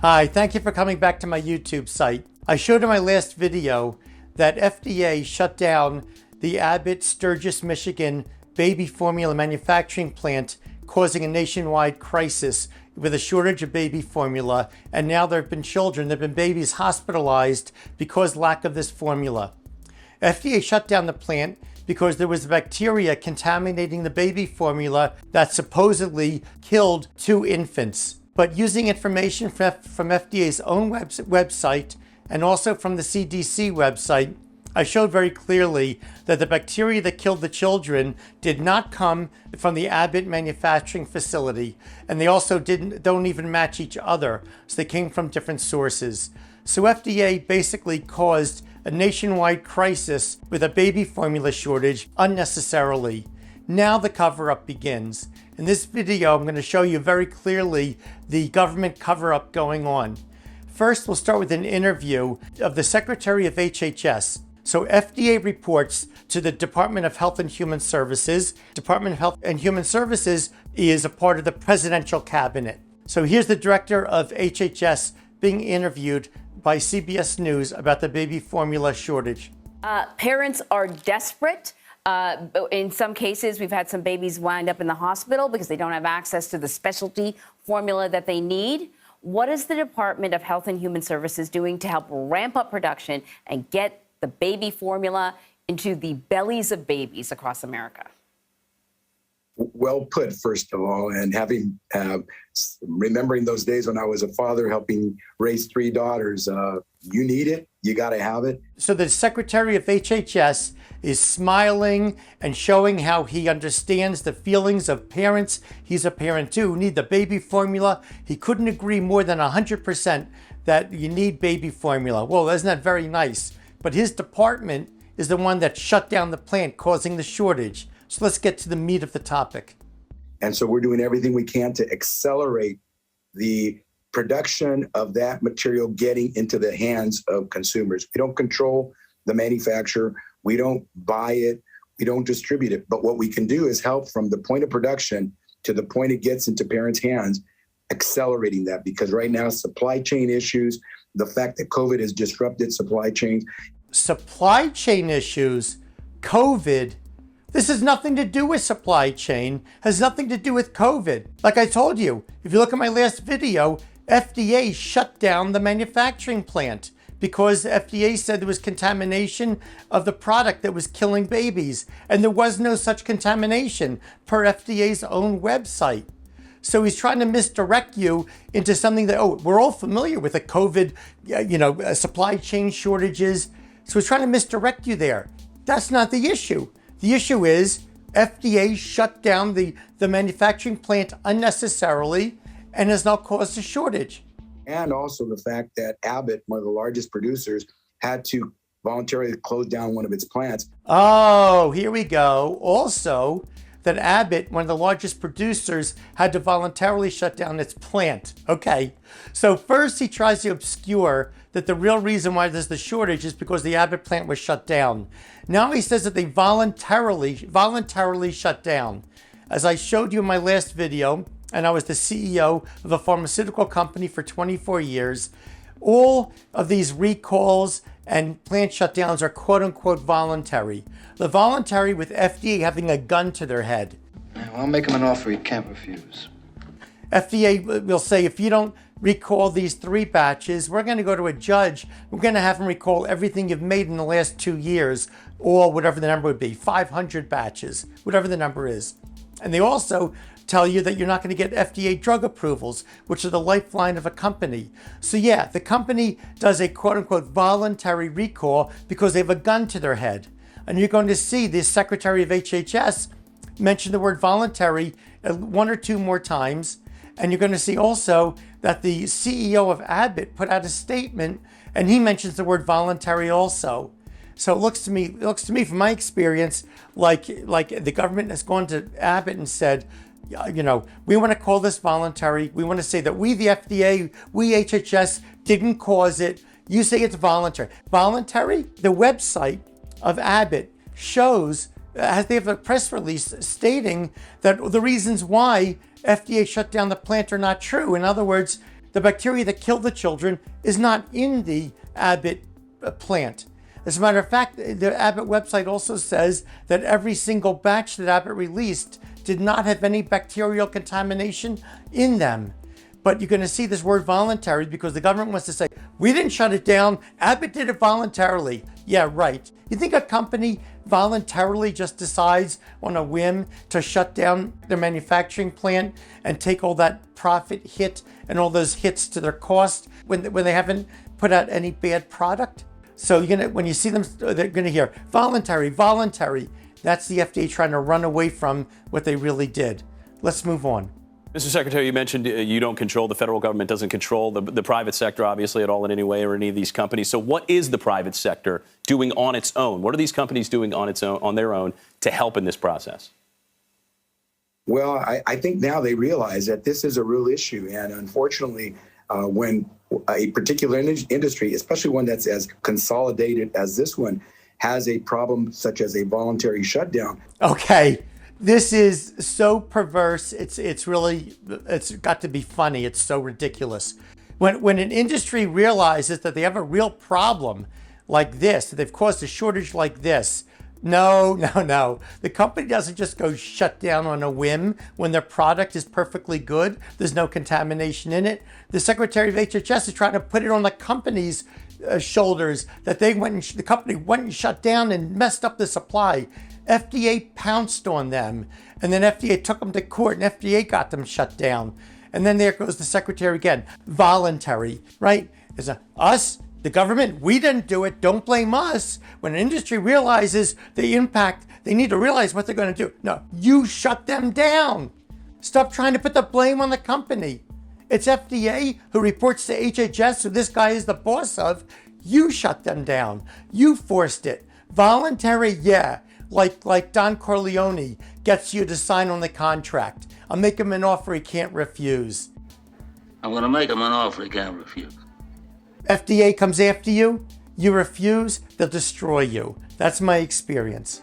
Hi, thank you for coming back to my YouTube site. I showed in my last video that FDA shut down the Abbott Sturgis, Michigan baby formula manufacturing plant, causing a nationwide crisis with a shortage of baby formula. And now there have been babies hospitalized because lack of this formula. FDA shut down the plant because there was bacteria contaminating the baby formula that supposedly killed 2 infants. But using information from FDA's own website and also from the CDC website, I showed very clearly that the bacteria that killed the children did not come from the Abbott manufacturing facility, and they also don't even match each other, so they came from different sources. So FDA basically caused a nationwide crisis with a baby formula shortage unnecessarily. Now the cover-up begins. In this video, I'm going to show you very clearly the government cover-up going on. First, we'll start with an interview of the Secretary of HHS. So FDA reports to the Department of Health and Human Services. Department of Health and Human Services is a part of the presidential cabinet. So here's the director of HHS being interviewed by CBS News about the baby formula shortage. Parents are desperate. In some cases, we've had some babies wind up in the hospital because they don't have access to the specialty formula that they need. What is the Department of Health and Human Services doing to help ramp up production and get the baby formula into the bellies of babies across America? Well put, first of all, and remembering those days when I was a father helping raise 3 daughters, you need it, you got to have it. So the Secretary of HHS is smiling and showing how he understands the feelings of parents. He's a parent too, who need the baby formula. He couldn't agree more than 100% that you need baby formula. Well, isn't that very nice? But his department is the one that shut down the plant, causing the shortage. So let's get to the meat of the topic. And so we're doing everything we can to accelerate the production of that material getting into the hands of consumers. We don't control the manufacturer. We don't buy it. We don't distribute it. But what we can do is help from the point of production to the point it gets into parents' hands, accelerating that. Because right now, supply chain issues, the fact that COVID has disrupted supply chains. Supply chain issues, COVID. This has nothing to do with supply chain, has nothing to do with COVID. Like I told you, if you look at my last video, FDA shut down the manufacturing plant because FDA said there was contamination of the product that was killing babies. And there was no such contamination per FDA's own website. So he's trying to misdirect you into something that, we're all familiar with the COVID, supply chain shortages. So he's trying to misdirect you there. That's not the issue. The issue is FDA shut down the manufacturing plant unnecessarily and has now caused a shortage. And also the fact that Abbott, one of the largest producers, had to voluntarily close down one of its plants. Oh, here we go. Also, that Abbott, one of the largest producers, had to voluntarily shut down its plant. Okay, so first he tries to obscure that the real reason why there's the shortage is because the Abbott plant was shut down. Now he says that they voluntarily shut down. As I showed you in my last video, and I was the CEO of a pharmaceutical company for 24 years, all of these recalls and plant shutdowns are quote unquote voluntary. The voluntary with FDA having a gun to their head. Well, I'll make him an offer he can't refuse. FDA will say, if you don't recall these 3 batches, we're going to go to a judge. We're going to have him recall everything you've made in the last 2 years, or whatever the number would be, 500 batches, whatever the number is. And they also tell you that you're not going to get FDA drug approvals, which are the lifeline of a company. So yeah, the company does a quote unquote voluntary recall because they have a gun to their head. And you're going to see the Secretary of HHS mention the word voluntary 1 or 2 more times. And you're going to see also that the CEO of Abbott put out a statement and he mentions the word voluntary also. So it looks to me from my experience, like the government has gone to Abbott and said, we want to call this voluntary. We want to say that we, the FDA, we HHS didn't cause it. You say it's voluntary. Voluntary? The website of Abbott shows, they have a press release stating that the reasons why FDA shut down the plant are not true. In other words, The bacteria that killed the children is not in the Abbott plant. As a matter of fact, the Abbott website also says that every single batch that Abbott released did not have any bacterial contamination in them. But you're going to see this word voluntary because the government wants to say, we didn't shut it down. Abbott did it voluntarily. Yeah, right. You think a company voluntarily just decides on a whim to shut down their manufacturing plant and take all that profit hit and all those hits to their cost when they haven't put out any bad product? So you're gonna, when you see them, they're gonna hear voluntary, voluntary. That's the FDA trying to run away from what they really did. Let's move on. Mr. Secretary, you mentioned you don't control, the federal government doesn't control the private sector, obviously, at all in any way or any of these companies. So what is the private sector doing on its own? What are these companies doing on their own to help in this process? Well, I think now they realize that this is a real issue. And unfortunately, when a particular industry, especially one that's as consolidated as this one, has a problem such as a voluntary shutdown. Okay, this is so perverse. It's got to be funny. It's so ridiculous. When an industry realizes that they have a real problem like this, that they've caused a shortage like this, no. The company doesn't just go shut down on a whim when their product is perfectly good. There's no contamination in it. The Secretary of HHS is trying to put it on the company's shoulders that the company went and shut down and messed up the supply. FDA pounced on them, and then FDA took them to court, and FDA got them shut down. And then there goes the Secretary again. Voluntary, right? Is us? The government, we didn't do it. Don't blame us. When an industry realizes the impact, they need to realize what they're going to do. No, you shut them down. Stop trying to put the blame on the company. It's FDA who reports to HHS, who this guy is the boss of. You shut them down. You forced it. Voluntary, yeah. Like Don Corleone gets you to sign on the contract. I'll make him an offer he can't refuse. I'm going to make him an offer he can't refuse. FDA comes after you, you refuse, they'll destroy you. That's my experience.